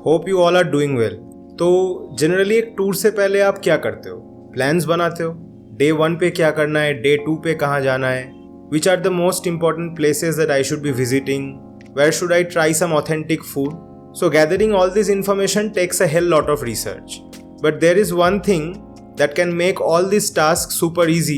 Hope you all are doing well. तो generally एक tour से पहले आप क्या करते हो? प्लान्स बनाते हो, डे 1 पे क्या करना है, डे 2 पे कहाँ जाना है, which are the most important places that I should be visiting, where should I try some authentic food. So gathering all this information takes a hell lot of research. But there is one thing that can make all these tasks super easy,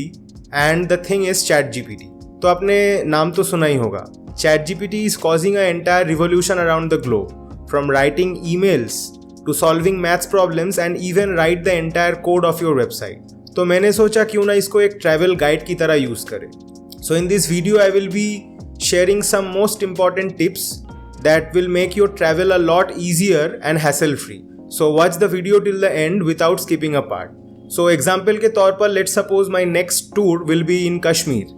and the thing is ChatGPT. तो आपने नाम तो सुना ही होगा. ChatGPT is causing an entire revolution around the globe, from writing emails to solving maths problems and even write the entire code of your website. तो मैंने सोचा क्यों ना इसको एक travel guide की तरह use करें. So in this video I will be sharing some most important tips that will make your travel a lot easier and hassle free. So watch the video till the end without skipping a part. So example के तौर पर let's suppose my next tour will be in Kashmir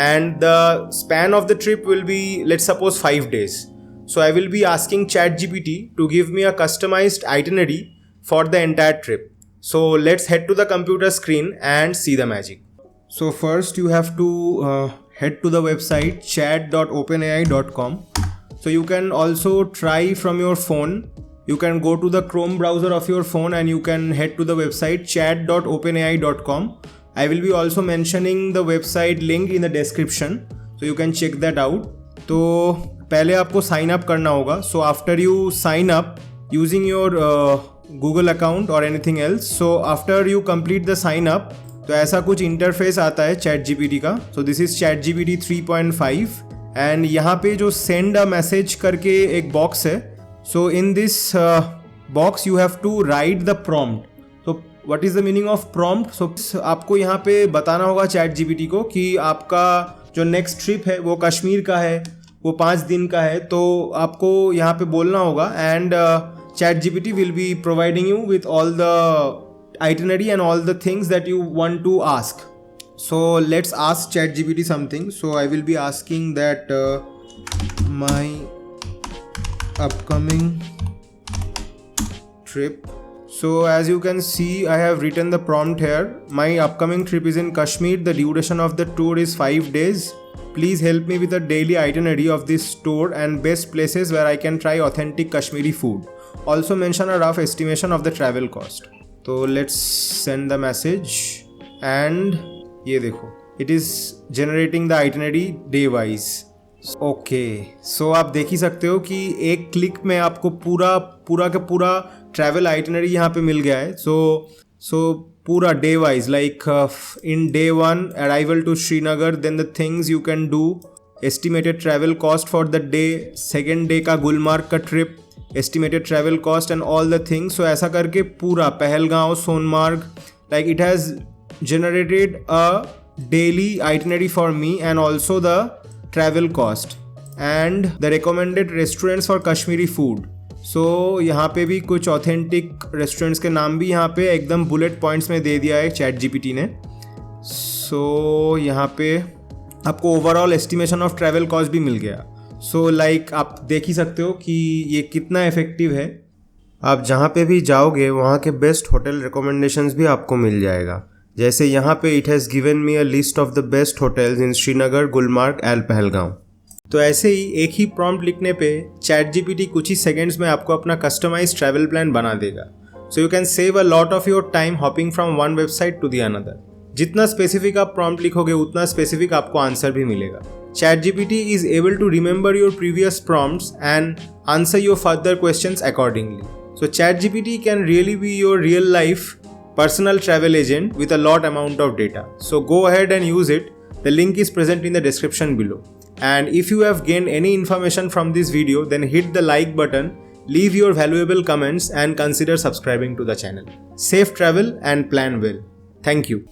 and the span of the trip will be, let's suppose, 5 days. So I will be asking ChatGPT to give me a customized itinerary for the entire trip. So let's head to the computer screen and see the magic. So first you have to head to the website chat.openai.com. So you can also try from your phone. You can go to the Chrome browser of your phone and you can head to the website chat.openai.com. I will be also mentioning the website link in the description, so you can check that out. तो पहले आपको sign up करना होगा. So after you sign up using your Google account or anything else, so after you complete the sign up, तो ऐसा कुछ interface आता है ChatGPT का. So this is ChatGPT 3.5. And यहाँ पे जो सेंड अ मैसेज करके एक बॉक्स है. So in this box you have to write the prompt. तो what is the meaning of prompt? So आपको यहाँ पे बताना होगा ChatGPT को कि आपका जो नेक्स्ट ट्रिप है वो कश्मीर का है, वो 5 दिन का है. तो आपको यहाँ पे बोलना होगा and ChatGPT will be providing you with all the itinerary and all the things that you want to ask. So let's ask ChatGPT something. So I will be asking that my upcoming trip. So as you can see, I have written the prompt here. My upcoming trip is in Kashmir. The duration of the tour is 5 days. Please help me with a daily itinerary of this tour and best places where I can try authentic Kashmiri food. Also mention a rough estimation of the travel cost. So let's send the message and ये देखो, it is generating the itinerary day wise. Okay, so आप देख ही सकते हो कि एक click में आपको पूरा का पूरा ट्रैवल आइटिनरी यहाँ पे मिल गया है. सो पूरा day wise, like in day 1 arrival to Srinagar, then the things you can do, estimated travel cost for the day, second day का गुलमार्ग का trip, estimated travel cost and all the things. So ऐसा करके पूरा Pahalgam, Sonamarg, like it has generated a daily itinerary for me and also the travel cost and the recommended restaurants for Kashmiri food. So यहाँ पे भी कुछ authentic restaurants के नाम भी यहाँ पे एकदम bullet points में दे दिया है ChatGPT ने. So यहाँ पे आपको overall estimation of travel cost भी मिल गया. So like आप देख ही सकते हो कि ये कितना effective है. आप जहाँ पे भी जाओगे वहाँ के best hotel recommendations भी आपको मिल जाएगा. जैसे यहाँ पे it has given me a list of the best hotels in Srinagar, Gulmarg and Pahalgam. तो ऐसे ही एक ही प्रॉम्प्ट लिखने पे ChatGPT कुछ ही सेकेंड्स में आपको अपना कस्टमाइज ट्रैवल प्लान बना देगा. So you can save a lot of your time hopping from one website to the another. जितना स्पेसिफिक आप प्रॉम्प्ट लिखोगे उतना स्पेसिफिक आपको आंसर भी मिलेगा. ChatGPT is able to remember your previous prompts and answer your further questions accordingly. So ChatGPT can really be your real life personal travel agent with a lot amount of data. So go ahead and use it. The link is present in the description below. And if you have gained any information from this video, then hit the like button, leave your valuable comments and consider subscribing to the channel. Safe travel and plan well. Thank you.